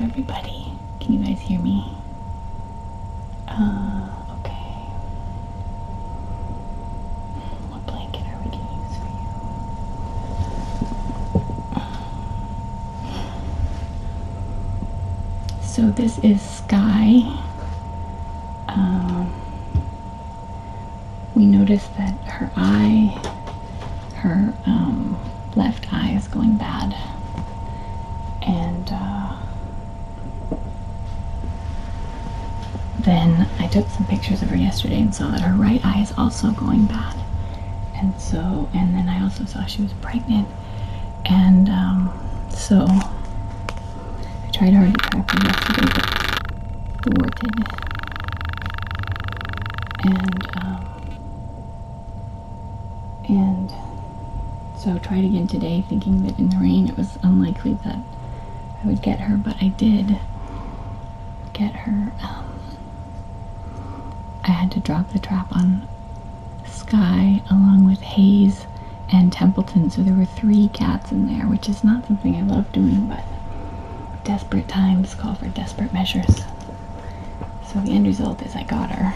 everybody. Can you guys hear me? Okay. What blanket are we gonna use for you? So this is Skye. We noticed that her left eye is going bad, and then I took some pictures of her yesterday and saw that her right eye is also going bad, and then I also saw she was pregnant, and so I tried hard to trap her yesterday, but thwarted, and so tried again today, thinking that in the rain it was unlikely that I would get her, but I did get her. I had to drop the trap on Skye along with Hayes and Templeton, so there were 3 cats in there, which is not something I love doing, but desperate times call for desperate measures. So the end result is I got her.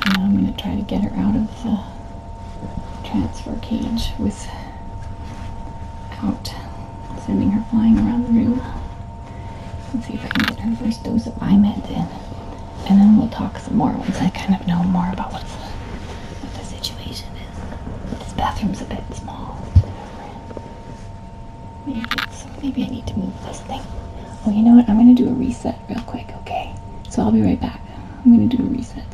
And now I'm going to try to get her out of the transfer cage without sending her flying around the room. Let's see if I can get her first dose of eye meds in, and then we'll talk some more once I kind of know more about what the situation is. This bathroom's a bit small. Maybe I need to move this thing. Oh, you know what? I'm going to do a reset real quick, okay? So I'll be right back. I'm going to do a reset.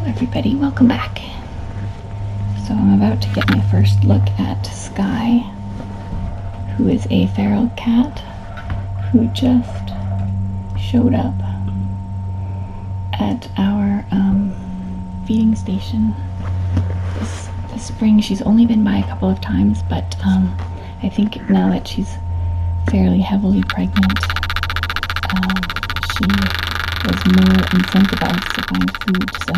Everybody, welcome back. So I'm about to get my first look at Skye, who is a feral cat who just showed up at our feeding station this spring. She's only been by a couple of times, but I think now that she's fairly heavily pregnant, she was more incentivized to find food, so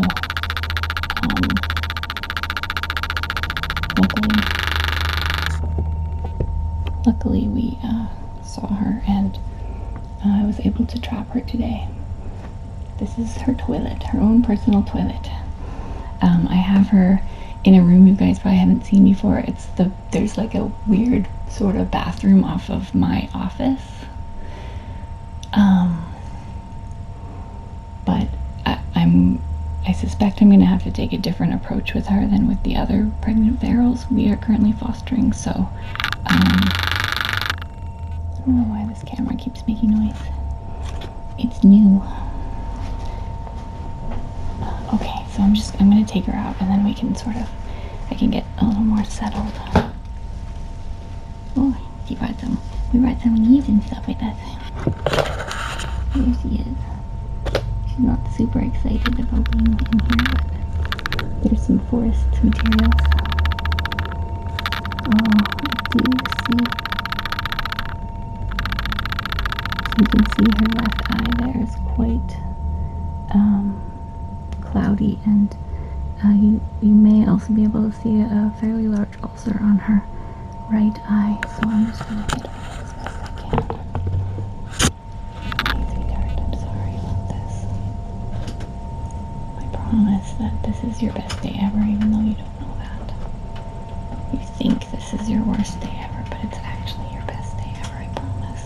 luckily we saw her, and I was able to trap her today. This is her toilet, her own personal toilet. I have her in a room you guys probably haven't seen before. There's like a weird sort of bathroom off of my office. But I suspect I'm going to have to take a different approach with her than with the other pregnant ferals we are currently fostering, so I don't know why this camera keeps making noise. It's new. Okay, so I'm going to take her out, and then I can get a little more settled. Oh, we brought some leaves and stuff with us. Here she is. She's not super excited about being in here, but there's some forest materials. Oh, do you see? You can see her left eye there is quite cloudy, and you may also be able to see a fairly large ulcer on her right eye. So I'm just going to get her as best I can. Hey, sweetheart, I'm sorry about this. I promise that this is your best day ever, even though you don't know that. You think this is your worst day ever, but it's actually your best day ever, I promise.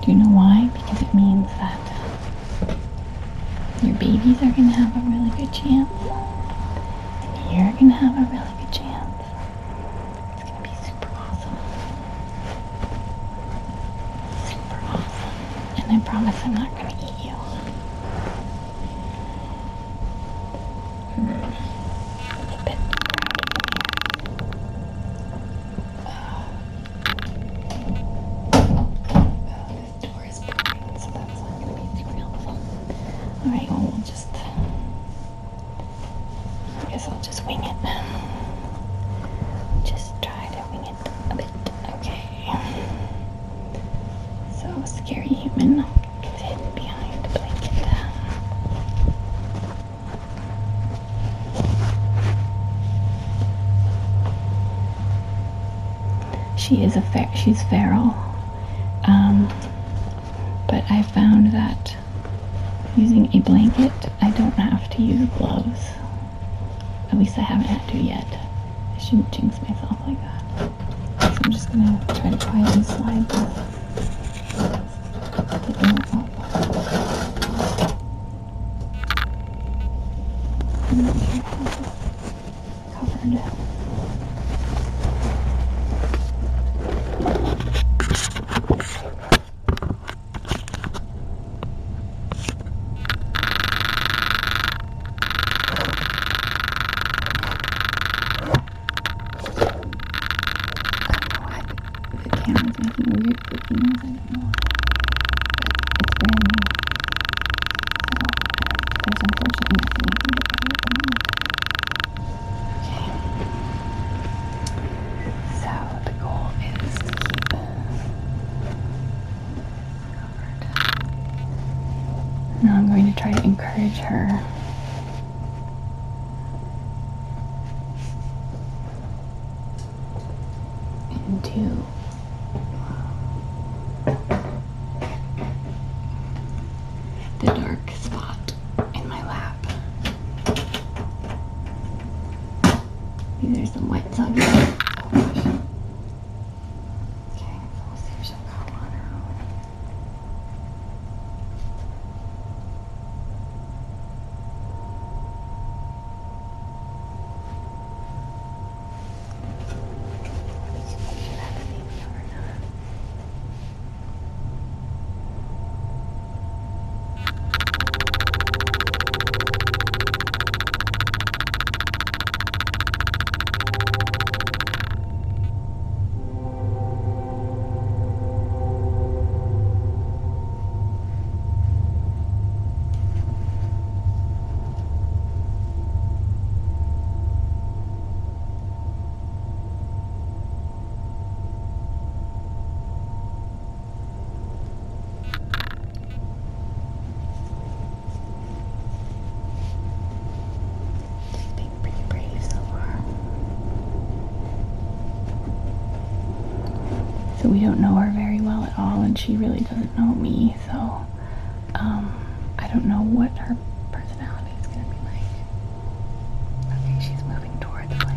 Do you know why? Because it means that your babies are going to have a really good chance, and you're going to have a really good chance. It's going to be super awesome. Super awesome. And I promise I'm not going to eat you. Alright, well, I guess I'll just wing it. Just try to wing it a bit. Okay. So, scary human gets hidden behind a blanket. She's feral. But I found that using a blanket, I don't have to use gloves. At least I haven't had to yet. I shouldn't jinx myself like that. So I'm just gonna try to quietly slide the door up. I'm not sure if this is covered. Camera's making weird clicking noise, I don't know why. But it's brand new. So there's unfortunately nothing I can do about it at the moment. Okay. So the goal is to keep covered. Now I'm going to try to encourage her into the dark spot in my lap. These are some wet soggy. Oh gosh. Okay, so we'll see if she'll come on her own. Should have the baby over now. So we don't know her very well at all, and she really doesn't know me, so I don't know what her personality is going to be like. Okay, she's moving toward the blanket.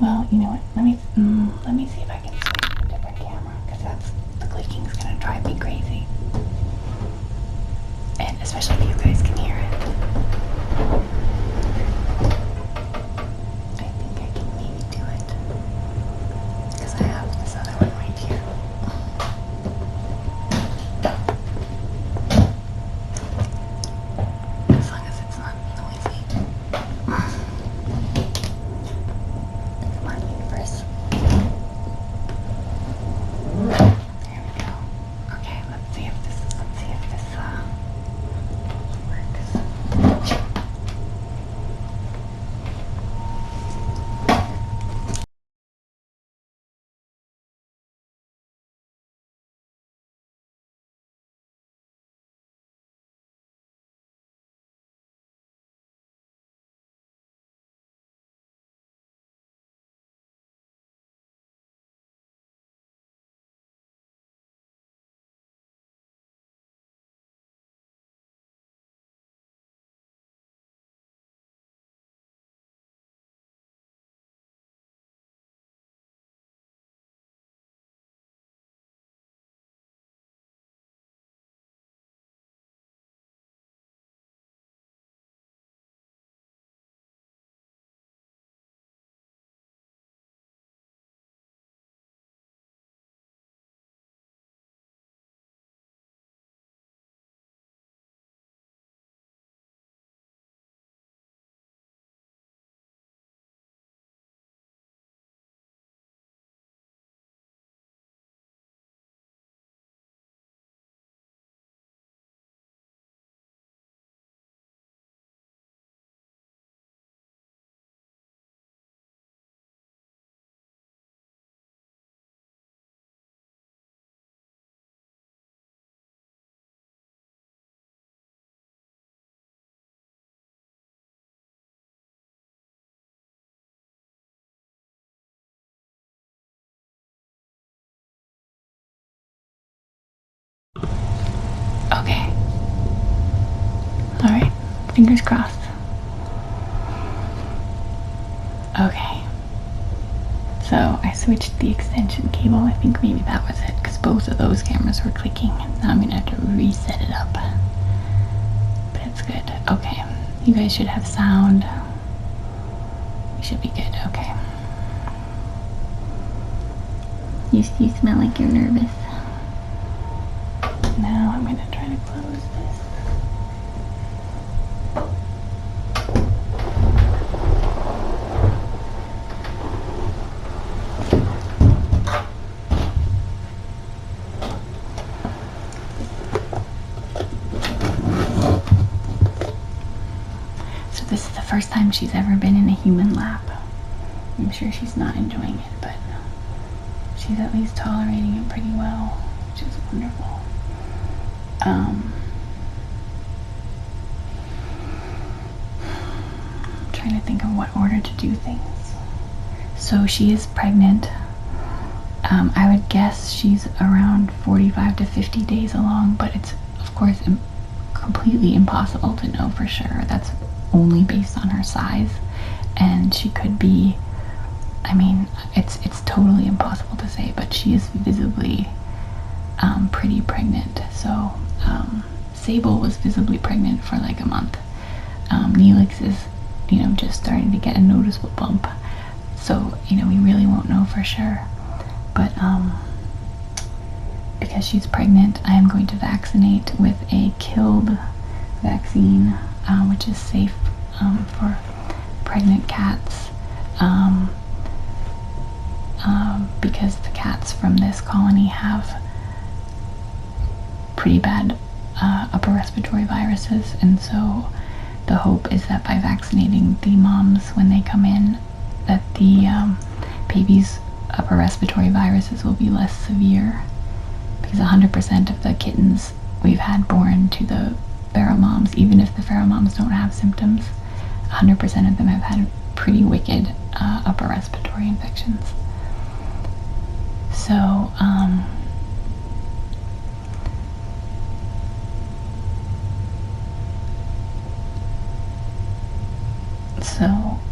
Well, you know what? Let me see if I can switch to a different camera, because the clicking's gonna drive me crazy. And especially if you guys can hear it. I think I can maybe do it, because I have this other one right here. As long as it's not noisy. Come on, universe. There we go. Okay, let's see if this works. Okay. Alright. Fingers crossed. Okay. So I switched the extension cable. I think maybe that was it, because both of those cameras were clicking. Now I'm gonna have to reset it up. But it's good. Okay. You guys should have sound. You should be good. Okay. You smell like you're nervous. Now I'm gonna try to close this. So this is the first time she's ever been in a human lap. I'm sure she's not enjoying it, but she's at least tolerating it pretty well, which is wonderful. Trying to think of what order to do things. So she is pregnant. I would guess she's around 45 to 50 days along, but it's of course completely impossible to know for sure. That's only based on her size, and she could be, I mean, it's totally impossible to say, but she is visibly pretty pregnant. So Sable was visibly pregnant for like a month. Neelix is, just starting to get a noticeable bump. So, we really won't know for sure. But because she's pregnant, I am going to vaccinate with a killed vaccine, which is safe for pregnant cats. Because the cats from this colony have pretty bad upper respiratory viruses, and so the hope is that by vaccinating the moms when they come in, that the baby's upper respiratory viruses will be less severe, because 100% of the kittens we've had born to the feral moms, even if the feral moms don't have symptoms, 100% of them have had pretty wicked upper respiratory infections. So,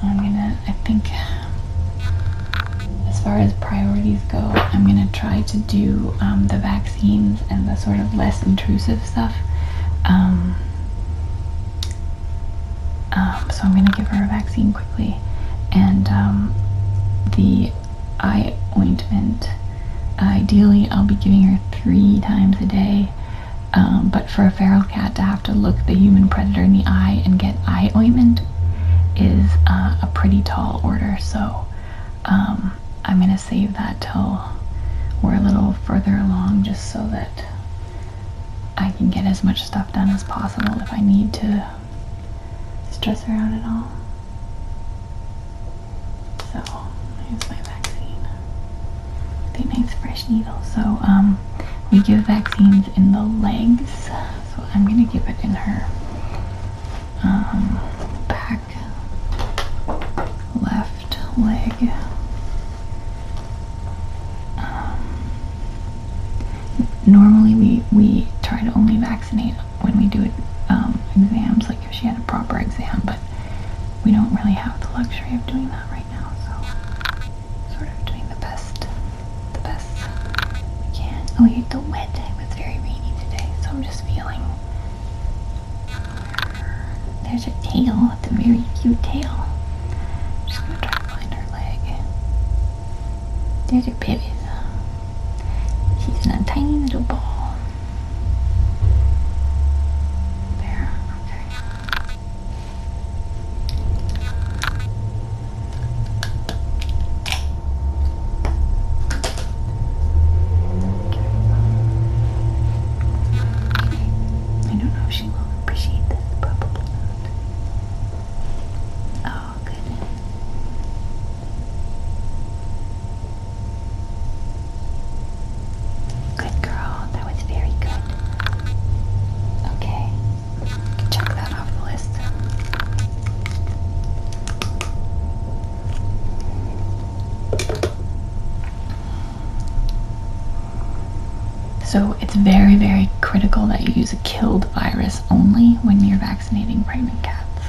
I'm gonna, I think I'm gonna try to do the vaccines and the sort of less intrusive stuff. So I'm gonna give her a vaccine quickly, and the eye ointment, ideally I'll be giving her 3 times a day, but for a feral cat to have to look the human predator in the eye and get eye ointment is a pretty tall order, so I'm gonna save that till we're a little further along, just so that I can get as much stuff done as possible if I need to stress her out at all. So here's my vaccine. The nice fresh needle. So we give vaccines in the legs. So I'm gonna give it in her back left leg. Normally we try to only vaccinate when we do exams, like if she had a proper exam, but we don't really have the luxury of doing that right now, so sort of doing the best we can. Oh, you get the wet. It was very rainy today, so I'm just feeling. There's her tail. It's a very cute tail. I'm just gonna try to find her leg. There's her pivot. She's in a tiny little ball. There, okay. I don't know if she will appreciate this, probably not. Oh, good. Good girl, that was very good. Okay, check that off the list. So it's very, very critical that you use a killed virus only when you're vaccinating pregnant cats.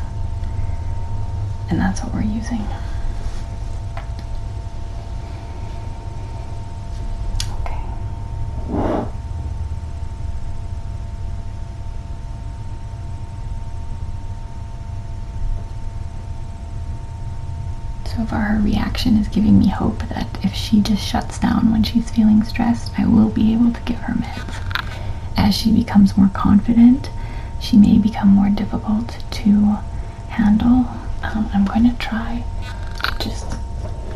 And that's what we're using. Okay. So far her reaction is giving me hope that if she just shuts down when she's feeling stressed, I will be able to give her meds. As she becomes more confident, she may become more difficult to handle. I'm going to try to just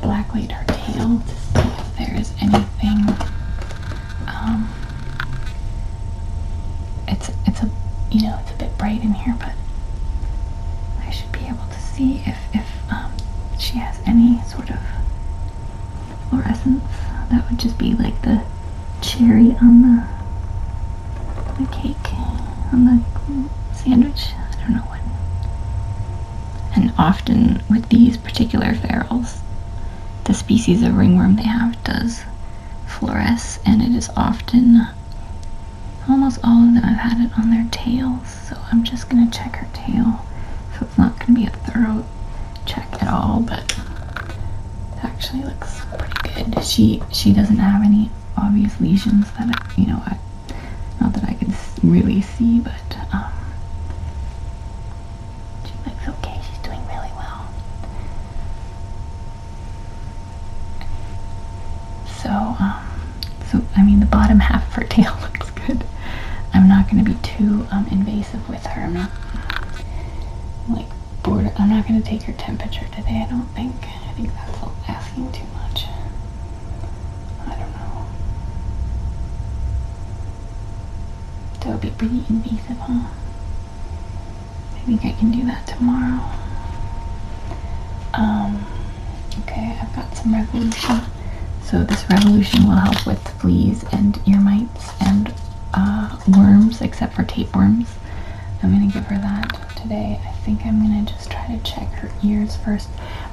blacklight her tail to see if there is anything. It's a it's a bit bright in here, but I should be able to see if she has any sort of fluorescence. That would just be like the cherry on the cake, on the sandwich. I don't know what. And often with these particular ferals, the species of ringworm they have does fluoresce, and it is often, almost all of them have had it on their tails. So I'm just gonna check her tail. So it's not gonna be a thorough check at all, but it actually looks pretty good. She doesn't have any obvious lesions that not that I can really see, but she looks okay. She's doing really well. So I mean, the bottom half of her tail looks good. I'm not going to be too invasive with her. I'm not like bored. I'm not going to take her temperature today. I don't think. I think that's asking too much. I don't know. That would be pretty invasive, huh? I think I can do that tomorrow. Okay, I've got some Revolution. So this Revolution will help with fleas and ear mites and worms, except for tapeworms. I'm going to give her that today. I think I'm going to just try to check her ears first.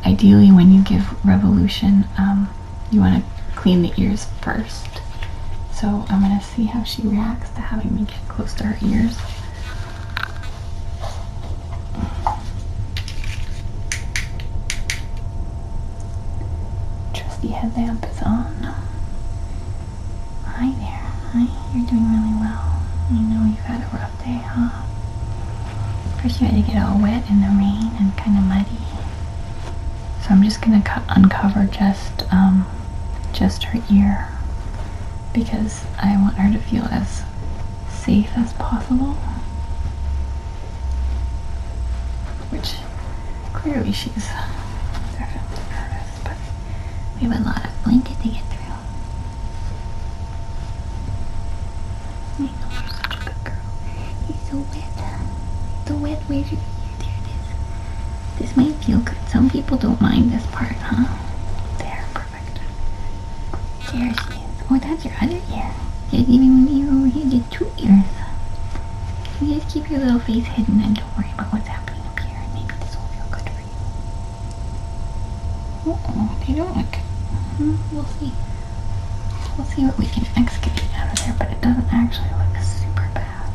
Ideally, when you give Revolution, you want to clean the ears first. So I'm going to see how she reacts to having me get close to her ears. Trusty headlamp is on. Hi there. Hi, you're doing really well. I know you've had a rough day, huh? First you had to get all wet in the rain and kind of muddy. So I'm just gonna uncover just her ear because I want her to feel as safe as possible. Which clearly she's definitely nervous, but we have a lot of blanket to get through. I know you're such a good girl. You're so wet. So wet. Where's your ear? There it is. This might feel good. Some people don't mind this part, huh? There, perfect. There she is. Oh, that's your other ear. There's even an ear over here. There's 2 ears. You just keep your little face hidden and don't worry about what's happening up here. And maybe this will feel good for you. Uh-oh, they don't look. We'll see. We'll see what we can excavate out of there, but it doesn't actually look super bad.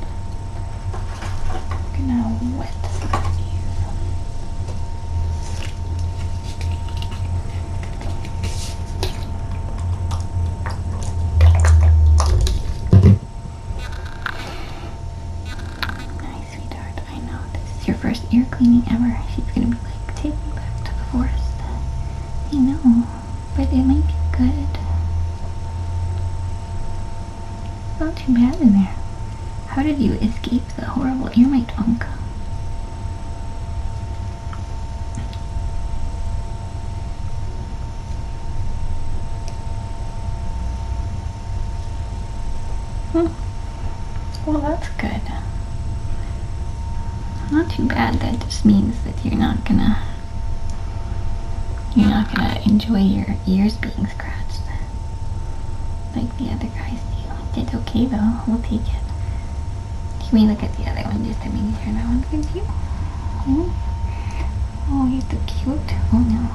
I'm gonna wet some of these. Nice, sweetheart. I know. This is your first ear cleaning ever. She's gonna be like, take me back to the forest. I know, but it might feel good. Not too bad in there. How did you escape the horrible ear mite funk? Well, that's good. Not too bad. That just means that you're not gonna enjoy your ears being scratched like the other guys do. It's okay though. We'll take it. Can we look at the other one just to make sure that one's good too? Oh, you're so cute. Oh no.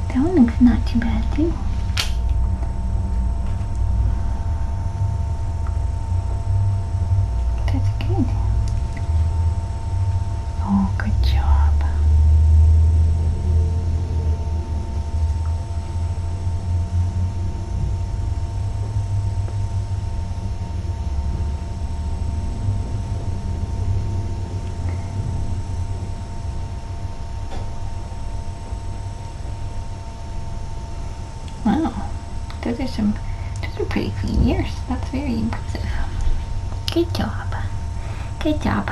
That one looks not too bad too. That's good. Oh, good job. Wow, those are pretty clean ears. That's very impressive. Good job. Good job.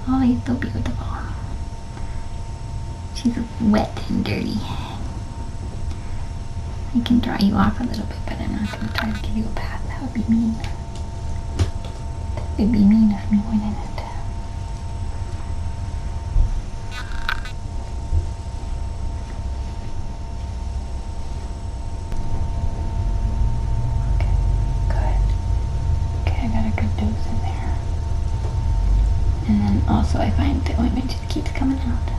Oh, you're so beautiful. She's wet and dirty. I can dry you off a little bit, but I'm not going to try to give you a bath. That would be mean. That would be mean of me, wouldn't it? Also, I find the ointment just keeps coming out.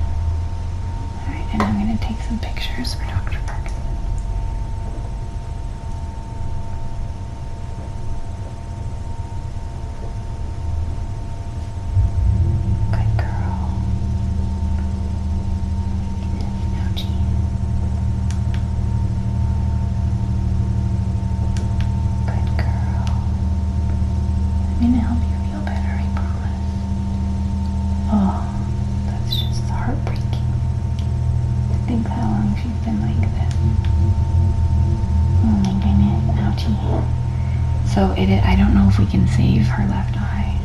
Alright, and I'm going to take some pictures for Dr. Ferguson. Good girl. Ouchie. Good girl. I'm going to help you feel better, I promise. Oh, that's just heartbreaking. Think how long she's been like this. Oh my goodness, ouchie. So I don't know if we can save her left eye,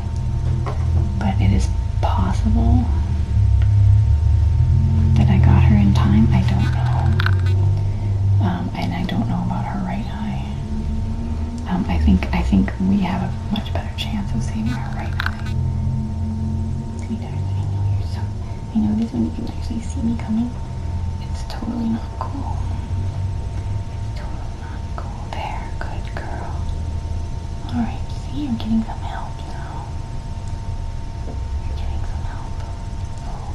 but it is possible that I got her in time. I don't know. And I don't know about her right eye. I think we have a much better chance of saving her right eye. Sweetheart, I know this one you can actually see me coming. It's totally not cool. It's totally not cool. There, good girl. Alright, see, you're getting some help now. You're getting some help. Oh,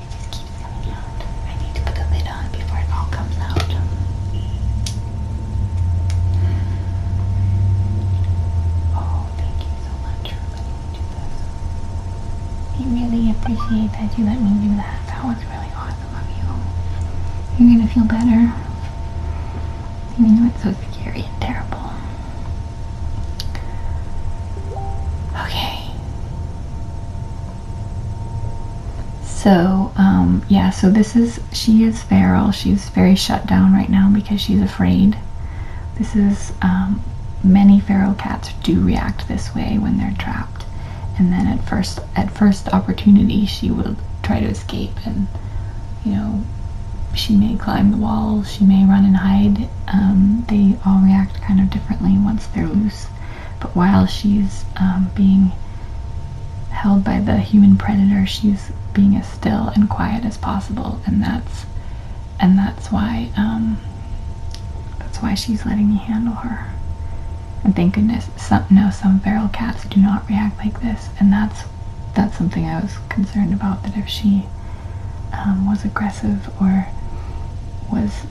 it just keeps coming out. I need to put the lid on before it all comes out. Oh, thank you so much for letting me do this. I really appreciate that you let me do that. That was really awesome of you. You're gonna feel better. Even though it's so scary and terrible. So, yeah, so she is feral. She's very shut down right now because she's afraid. This is, many feral cats do react this way when they're trapped. And then at first opportunity, she will try to escape, and, you know, she may climb the walls, she may run and hide. They all react kind of differently once they're loose. But while she's being held by the human predator, she's being as still and quiet as possible, and that's why she's letting me handle her. And thank goodness, some feral cats do not react like this, and that's something I was concerned about, that if she was aggressive or was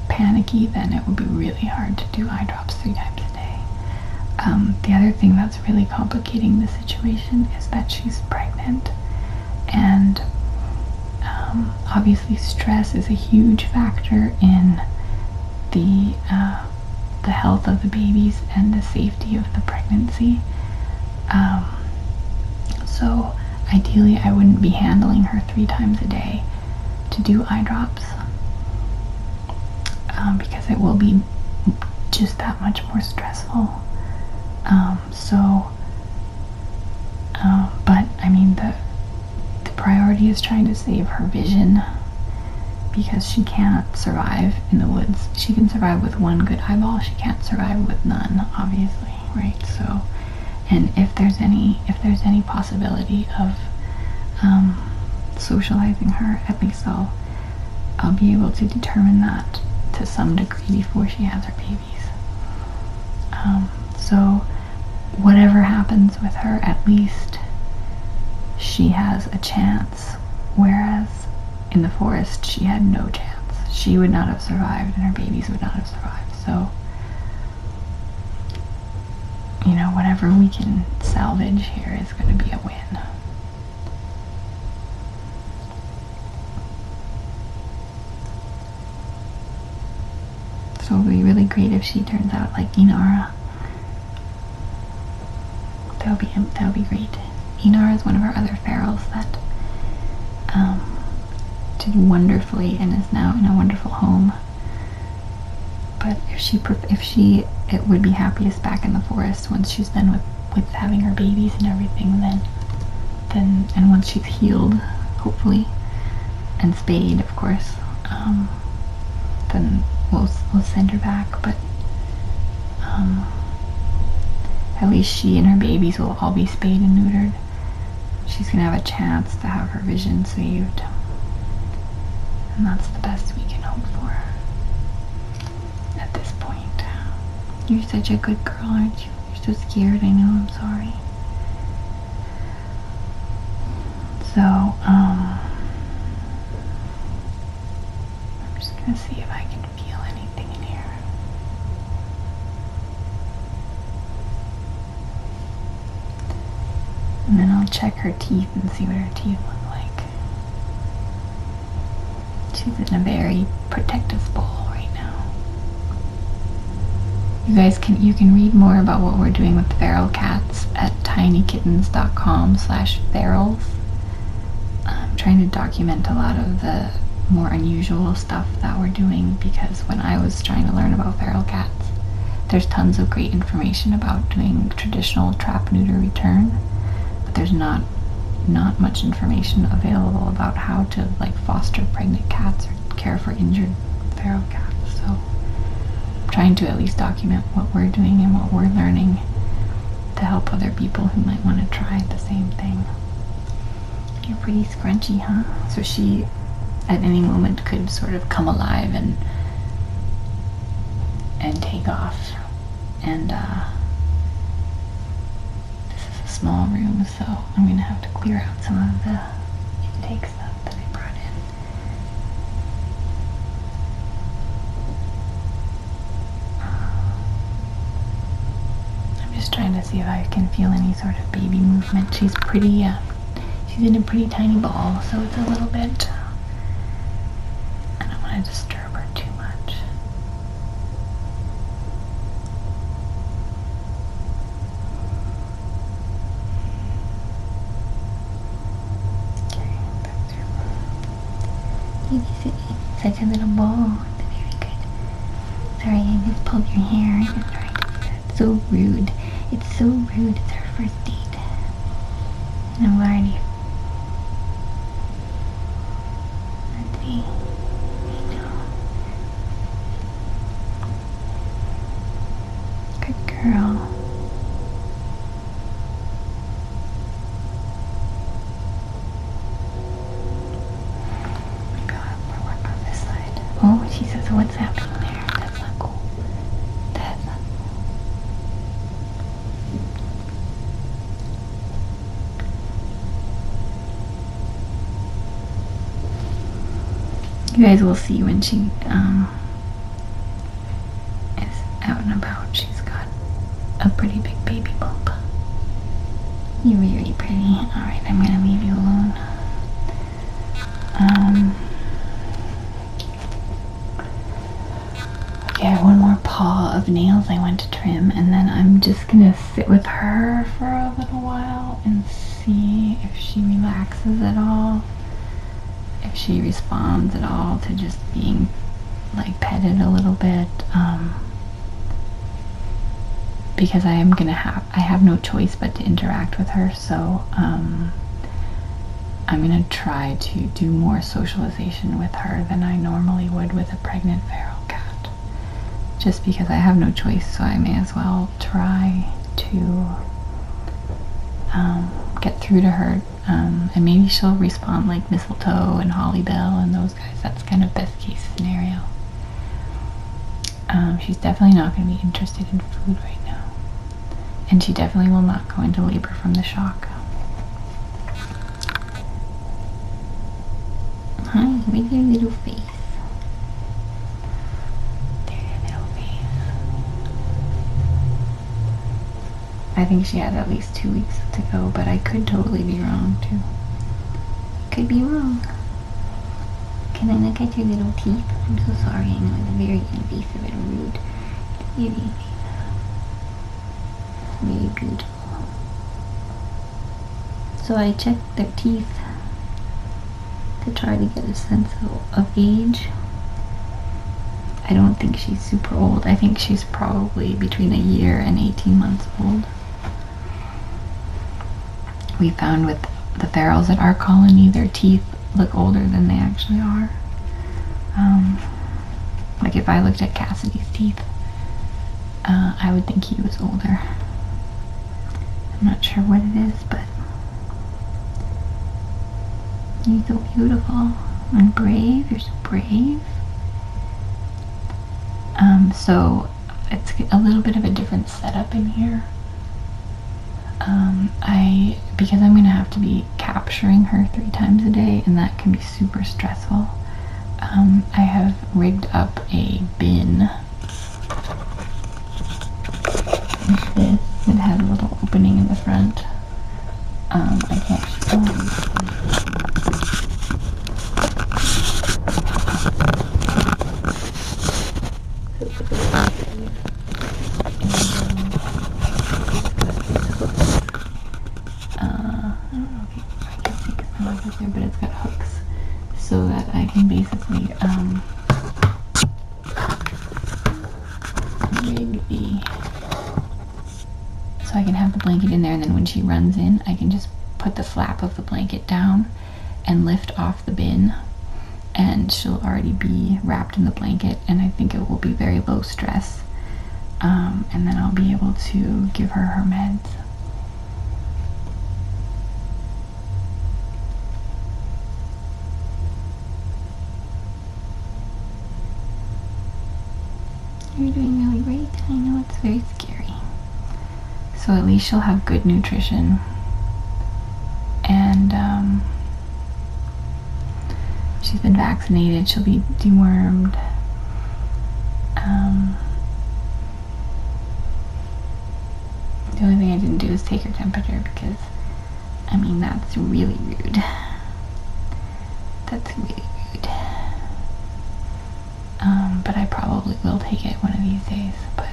panicky, then it would be really hard to do eye drops 3 times a day. The other thing that's really complicating the situation is that she's pregnant, and obviously stress is a huge factor in the health of the babies and the safety of the pregnancy. So ideally I wouldn't be handling her 3 times a day to do eye drops, because it will be just that much more stressful. But I mean, the priority is trying to save her vision, because she can't survive in the woods. She can survive with 1 good eyeball, she can't survive with none, obviously, right? So, and if there's any possibility of socializing her, at least I'll be able to determine that to some degree before she has her babies. So whatever happens with her, at least she has a chance, whereas in the forest she had no chance. She would not have survived, and her babies would not have survived. So, you know, whatever we can salvage here is going to be a win. So it'll be really great if she turns out like Inara. That'll be great. Inara is one of our other ferals that did wonderfully and is now in a wonderful home. But it would be happiest back in the forest once she's done with having her babies and everything. Then and once she's healed, hopefully, and spayed, of course, then we'll send her back. But at least she and her babies will all be spayed and neutered. She's gonna have a chance to have her vision saved, and that's the best we can hope for at this point. You're such a good girl, aren't you? You're so scared. I know. I'm sorry. So I'm just gonna see if I can feel anything in here. And then I'll check her teeth and see what her teeth look like. She's in a very protective ball right now. You can read more about what we're doing with feral cats at tinykittens.com/ferals. I'm trying to document a lot of the more unusual stuff that we're doing, because when I was trying to learn about feral cats, there's tons of great information about doing traditional trap, neuter, return, but there's not much information available about how to like foster pregnant cats or care for injured feral cats. So I'm trying to at least document what we're doing and what we're learning to help other people who might want to try the same thing. You're pretty scrunchy, huh? So she at any moment could sort of come alive and take off. And this is a small room, so I'm gonna have to clear out some of the intake stuff that I brought in. I'm just trying to see if I can feel any sort of baby movement. She's pretty she's in a pretty tiny ball, so it's a little bit, I don't want to disturb her too much. Okay. It is such a little ball. It's very good. Sorry, I just pulled your hair. I'm just trying to do that. So rude. It's so rude. It's our first date. And I'm already. Let's see. I know. Good girl. Oh, she says, what's happening there? That's not cool. That's not cool. You guys will see when she is out and about. She's got a pretty big baby bump. You're very pretty. Alright, I'm gonna leave you alone. Okay, I have one more paw of nails I want to trim, and then I'm just gonna sit with her for a little while and see if she relaxes at all, if she responds at all to just being like petted a little bit, because I have no choice but to interact with her, so I'm gonna try to do more socialization with her than I normally would with a pregnant feral cat. Just because I have no choice, so I may as well try to get through to her, and maybe she'll respond like Mistletoe and Holly Bell and those guys. That's kind of best case scenario. She's definitely not going to be interested in food right now, and she definitely will not go into labor from the shock. Hi, where's your little face? I think she has at least 2 weeks to go, but I could totally be wrong too. Could be wrong. Can I look at your little teeth? I'm so sorry, I know it's very invasive and rude. It's very invasive. Very beautiful. So I checked their teeth to try to get a sense of age. I don't think she's super old. I think she's probably between a year and 18 months old. We found with the ferals at our colony, their teeth look older than they actually are. Like if I looked at Cassidy's teeth, I would think he was older. I'm not sure what it is, but he's so beautiful and brave. You're so brave. So it's a little bit of a different setup in here. Because I'm gonna have to be capturing her 3 times a day, and that can be super stressful. I have rigged up a bin with this. It has a little opening in the front. I can't show you. But it's got hooks so that I can basically rig so I can have the blanket in there, and then when she runs in I can just put the flap of the blanket down and lift off the bin, and she'll already be wrapped in the blanket, and I think it will be very low stress, and then I'll be able to give her her meds. You're doing really great. I know it's very scary. So at least she'll have good nutrition, and she's been vaccinated. She'll be dewormed. The only thing I didn't do is take her temperature, because I mean that's really rude. That's really rude. But I probably will take it one of these days, but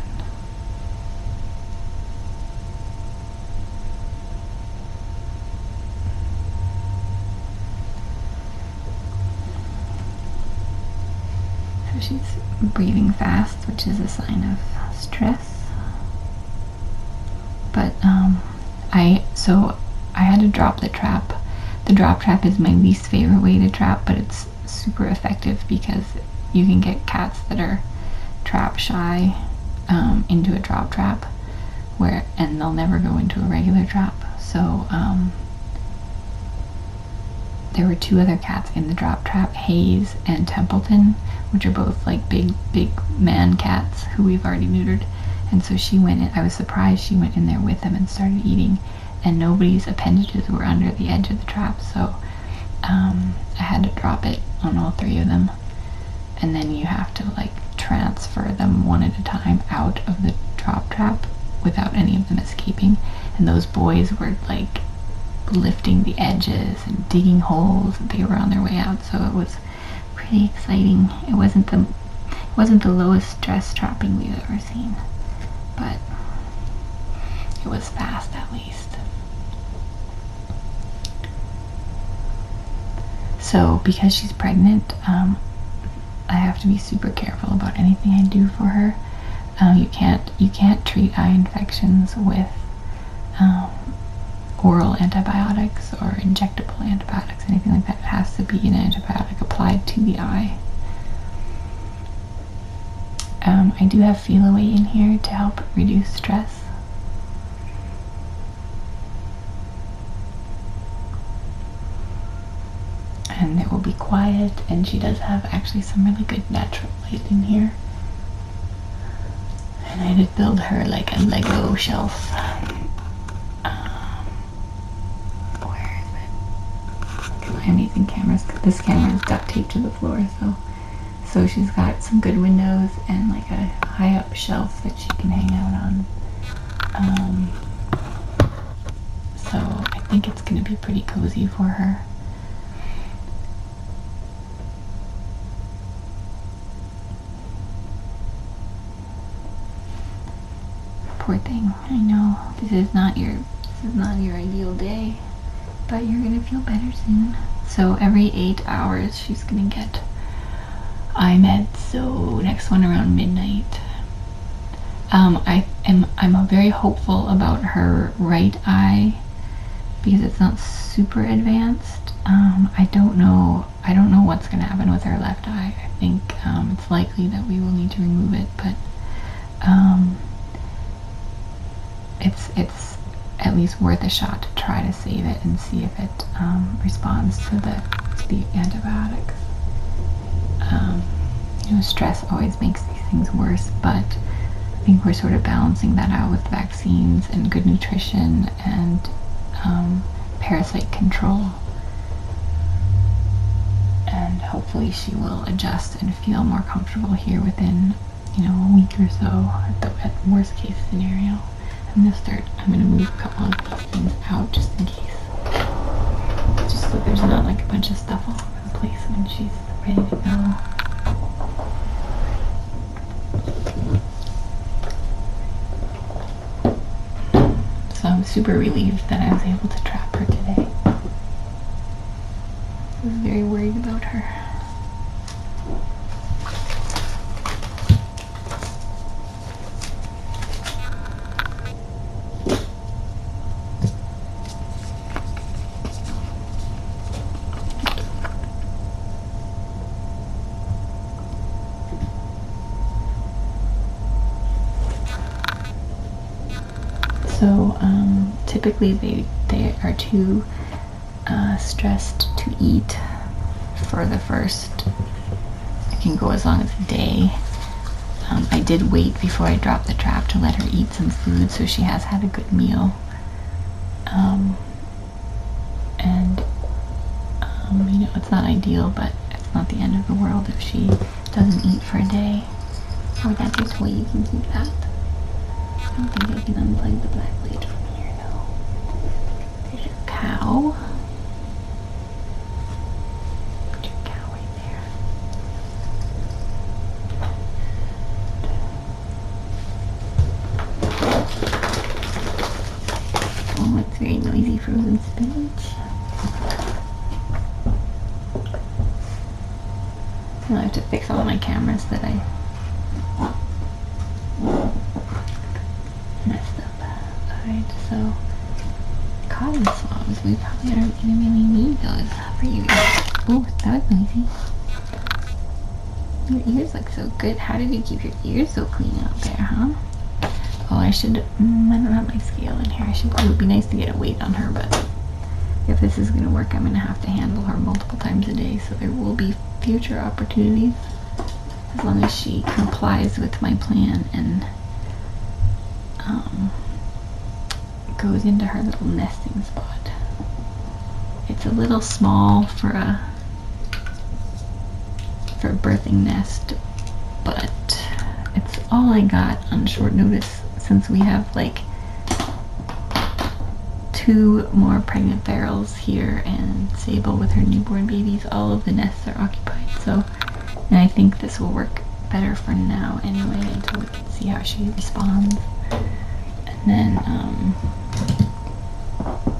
She's breathing fast, which is a sign of stress. But I had to drop the trap. The drop trap is my least favorite way to trap, but it's super effective because you can get cats that are trap shy into a drop trap, and they'll never go into a regular trap. So there were 2 other cats in the drop trap, Hayes and Templeton, which are both like big man cats who we've already neutered. And so she went in. I was surprised she went in there with them and started eating, and nobody's appendages were under the edge of the trap, so I had to drop it on all 3 of them. And then you have to like transfer them one at a time out of the drop trap without any of them escaping. And those boys were like lifting the edges and digging holes, and they were on their way out, so it was pretty exciting. It wasn't the lowest stress trapping we've ever seen, but it was fast at least. So because she's pregnant, I have to be super careful about anything I do for her. You can't treat eye infections with oral antibiotics or injectable antibiotics, anything like that. It has to be an antibiotic applied to the eye. I do have feel away in here to help reduce stress. And it will be quiet, and she does have actually some really good natural light in here. And I did build her like a Lego shelf. Where is it? I'm using cameras. This camera is duct taped to the floor, so she's got some good windows and like a high up shelf that she can hang out on. So I think it's going to be pretty cozy for her. Poor thing. I know this is not your ideal day, but you're gonna feel better soon. So every 8 hours she's gonna get eye meds. So next one around midnight. I'm very hopeful about her right eye because it's not super advanced. I don't know what's gonna happen with her left eye. I think it's likely that we will need to remove it, but it's at least worth a shot to try to save it and see if it responds to the antibiotics. Stress always makes these things worse, but I think we're sort of balancing that out with vaccines and good nutrition and parasite control. And hopefully she will adjust and feel more comfortable here within, a week or so at worst case scenario. I'm gonna move a couple of these things out just in case. Just so there's not like a bunch of stuff all over the place when she's ready to go. So I'm super relieved that I was able to trap her today. I was very worried about her. So typically they are too stressed to eat for the first, it can go as long as a day. I did wait before I dropped the trap to let her eat some food, so she has had a good meal. It's not ideal, but it's not the end of the world if she doesn't eat for a day. Or that's your toy, you can keep that. I don't think I can unplug the black light from here though. There's your cow. Put your cow right there. Oh, it's very noisy frozen spinach. I have to fix all my cameras that I messed up. Alright, so cotton swabs. We probably aren't going to really need those for you. Oh, that was noisy. Your ears look so good. How did you keep your ears so clean out there, huh? Oh, I should, I don't have my scale in here. It would be nice to get a weight on her, but if this is going to work, I'm going to have to handle her multiple times a day, so there will be future opportunities as long as she complies with my plan and goes into her little nesting spot. It's a little small for a birthing nest, but it's all I got on short notice since we have like 2 more pregnant ferals here and Sable with her newborn babies. All of the nests are occupied, so, and I think this will work better for now anyway until we can see how she responds. And then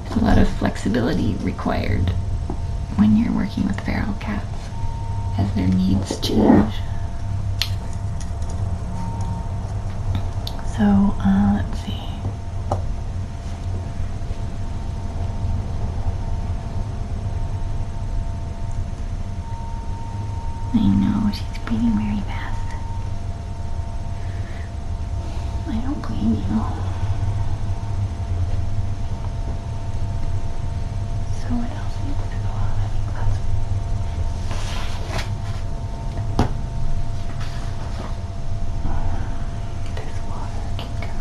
there's a lot of flexibility required when you're working with feral cats as their needs change. So let's see. I know, she's breathing very fast. I don't blame you. So what else needs to go on? I think that's... This water can go.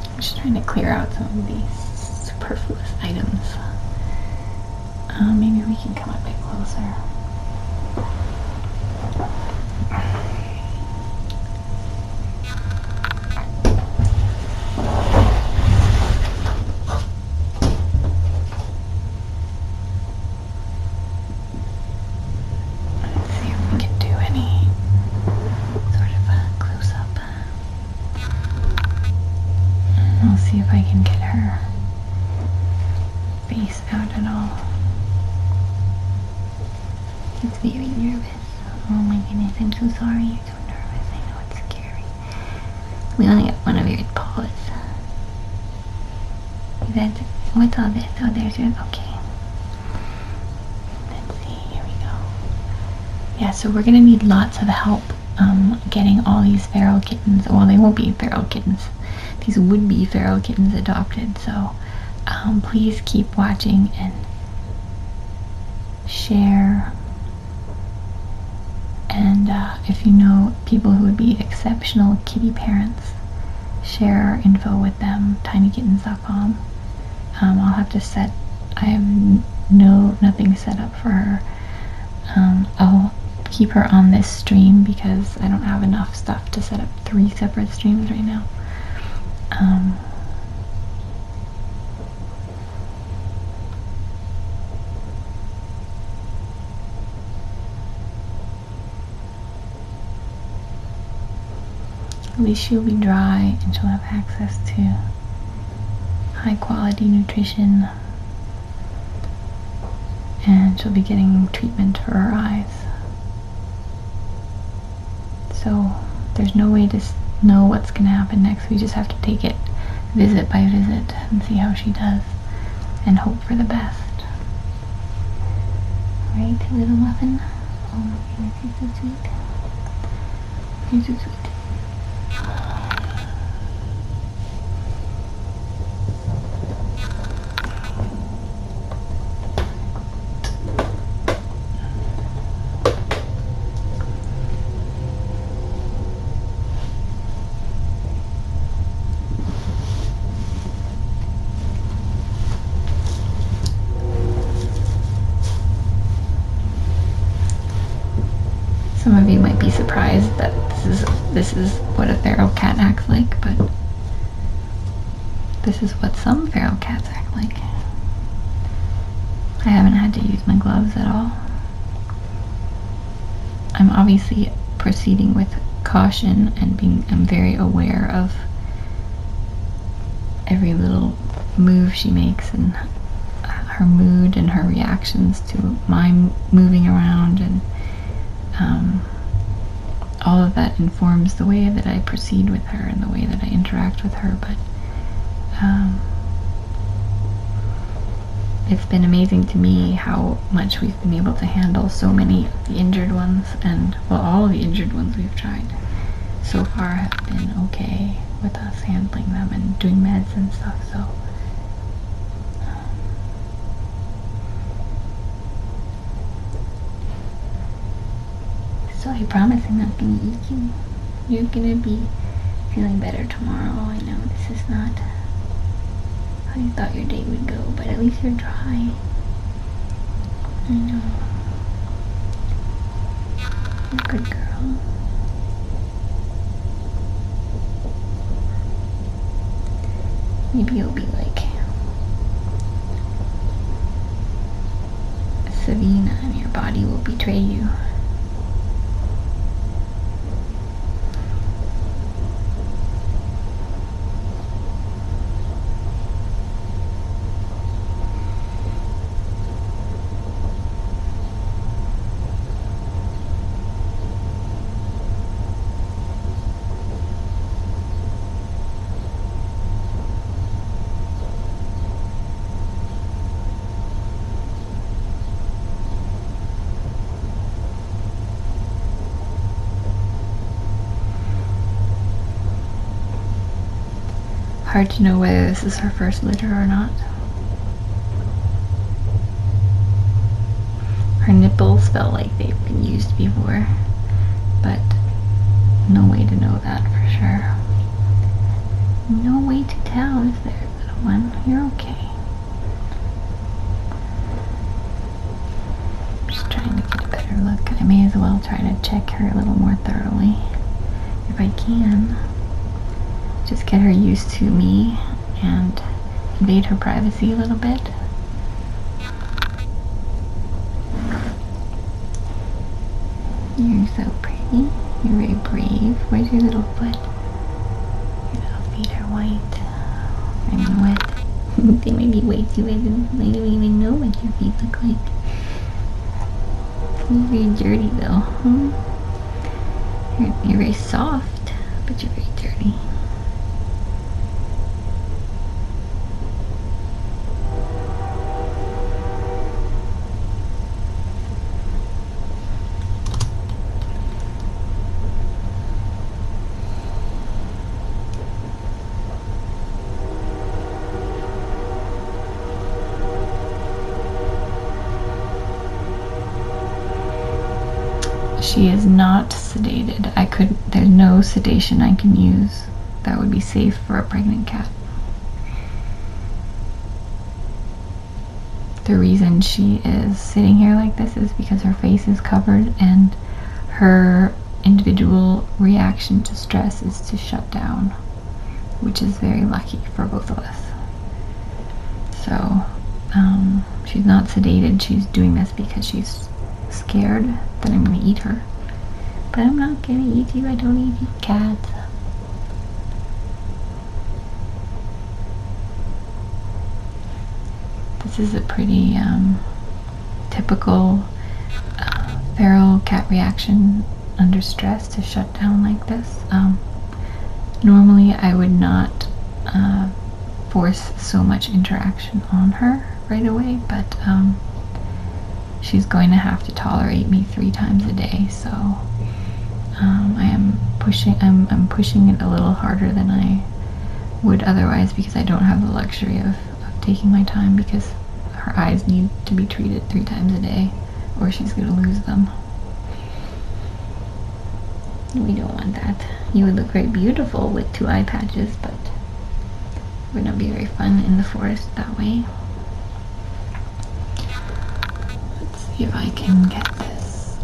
I'm just trying to clear out some of these superfluous items. Maybe we can come a bit closer. Let's see if we can do any sort of a close-up. I'll see if I can get her face out at all. It's very nervous. Oh my goodness, I'm so sorry you're so nervous. I know it's scary. We only got one of your paws. What's all this? Oh, there's your, okay. Let's see, here we go. Yeah, so we're gonna need lots of help getting all these feral kittens. Well, they won't be feral kittens. These would be feral kittens adopted, so please keep watching and share. And if you know people who would be exceptional kitty parents, share our info with them, tinykittens.com. I'll have to set, I have nothing set up for her. I'll keep her on this stream because I don't have enough stuff to set up 3 separate streams right now. At least she'll be dry and she'll have access to high quality nutrition, and she'll be getting treatment for her eyes. So there's no way to know what's going to happen next. We just have to take it visit by visit and see how she does and hope for the best. Right, little muffin? Oh my goodness, you're so sweet. You're so sweet. Some of you might be surprised that this is what a feral cat acts like, but this is what some feral cats act like. I haven't had to use my gloves at all. I'm obviously proceeding with caution and I'm very aware of every little move she makes and her mood and her reactions to my moving around, and all of that informs the way that I proceed with her and the way that I interact with her. But it's been amazing to me how much we've been able to handle so many of the injured ones, and well, all of the injured ones we've tried so far have been okay with us handling them and doing meds and stuff. So I promise I'm not gonna eat you. You're gonna be feeling better tomorrow. I know this is not how you thought your day would go, but at least you're dry. I know. You're a good girl. Maybe you'll be like Savina and your body will betray you. Hard to know whether this is her first litter or not. Her nipples felt like they've been used before, but no way to know that for sure. No way to tell, is there, little one? You're okay. Just trying to get a better look. I may as well try to check her a little more thoroughly if I can. Just get her used to me and invade her privacy a little bit. You're so pretty. You're very brave. Where's your little foot? Your little feet are white. I mean wet. They may be way too wet. I don't even know what your feet look like. You're very dirty though. You're very soft, but you're very dirty. She is not sedated. There's no sedation I can use that would be safe for a pregnant cat. The reason she is sitting here like this is because her face is covered and her individual reaction to stress is to shut down, which is very lucky for both of us. So, she's not sedated. She's doing this because she's scared that I'm gonna eat her. But I'm not gonna eat you. I don't eat you cats. This is a pretty typical feral cat reaction under stress, to shut down like this. Normally I would not force so much interaction on her right away, but she's going to have to tolerate me 3 times a day, so I'm pushing it a little harder than I would otherwise, because I don't have the luxury of taking my time, because her eyes need to be treated 3 times a day or she's gonna lose them. We don't want that. You would look very beautiful with 2 eye patches, but it would not be very fun in the forest that way. Let's see if I can get this.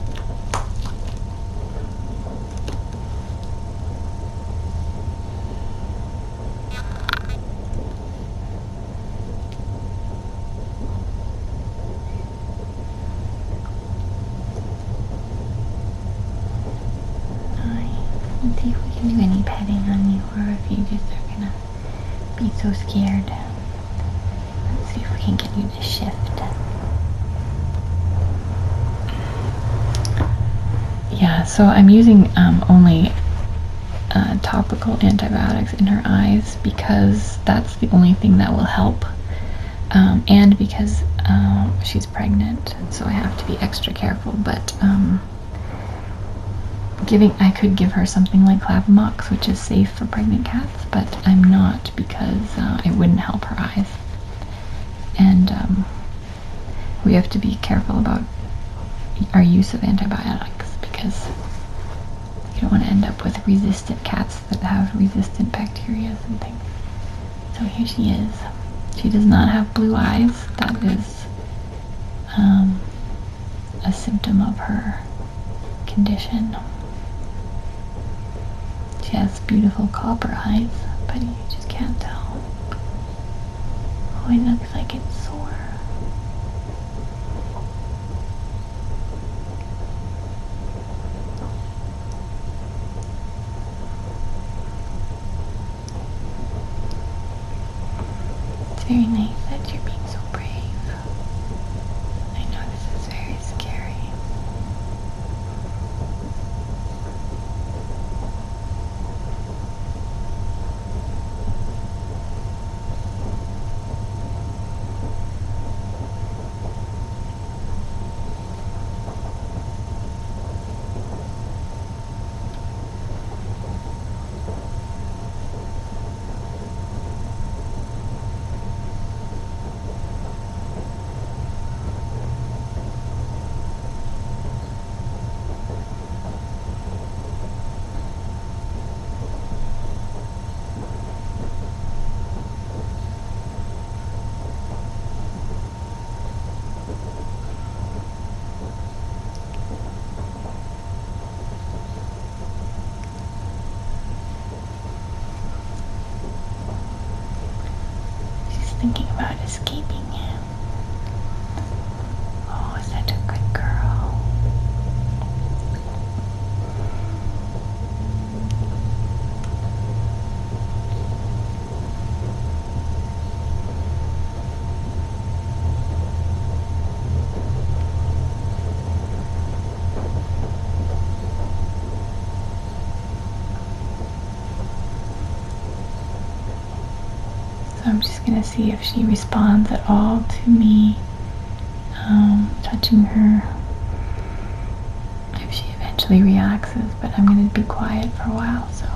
Let's see if we can do any petting on you, or if you just are gonna be so scared. can get you to shift. Yeah, so I'm using only topical antibiotics in her eyes because that's the only thing that will help, and because she's pregnant, so I have to be extra careful. But I could give her something like Clavamox, which is safe for pregnant cats, but I'm not, because it wouldn't help her eyes. And we have to be careful about our use of antibiotics, because you don't want to end up with resistant cats that have resistant bacteria and things. So here she is. She does not have blue eyes. That is a symptom of her condition. She has beautiful copper eyes, but you just can't tell. Oh, it looks like it's sore. It's very nice that you're being so brave. I know this is very scary. Thinking about escaping. Oh, such a good girl. So I'm just going to see if she responds at all to me touching her, if she eventually relaxes, but I'm going to be quiet for a while, so.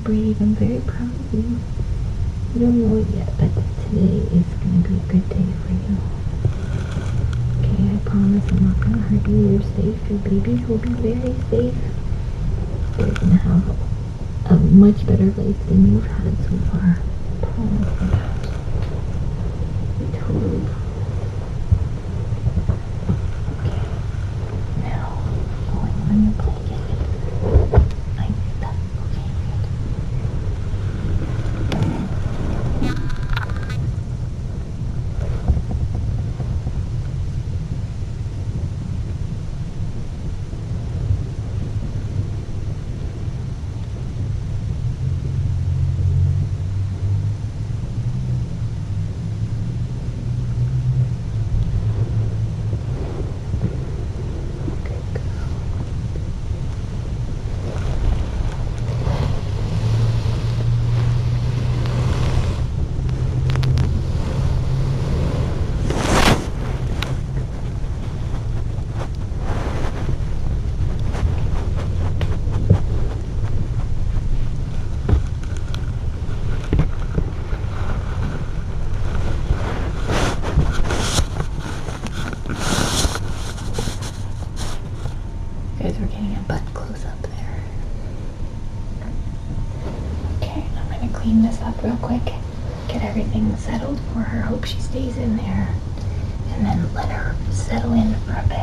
brave. I'm very proud of you. You don't know it yet, but today is going to be a good day for you. Okay, I promise I'm not going to hurt you. You're safe. Your babies will be very safe. They're going to have a much better life than you've had so far. I promise you that. I totally promise. Okay, now going on your blanket. I did that. Okay, good. Guys, we're getting a butt close up there. Okay, I'm gonna clean this up real quick, get everything settled for her. Hope she stays in there, and then let her settle in for a bit.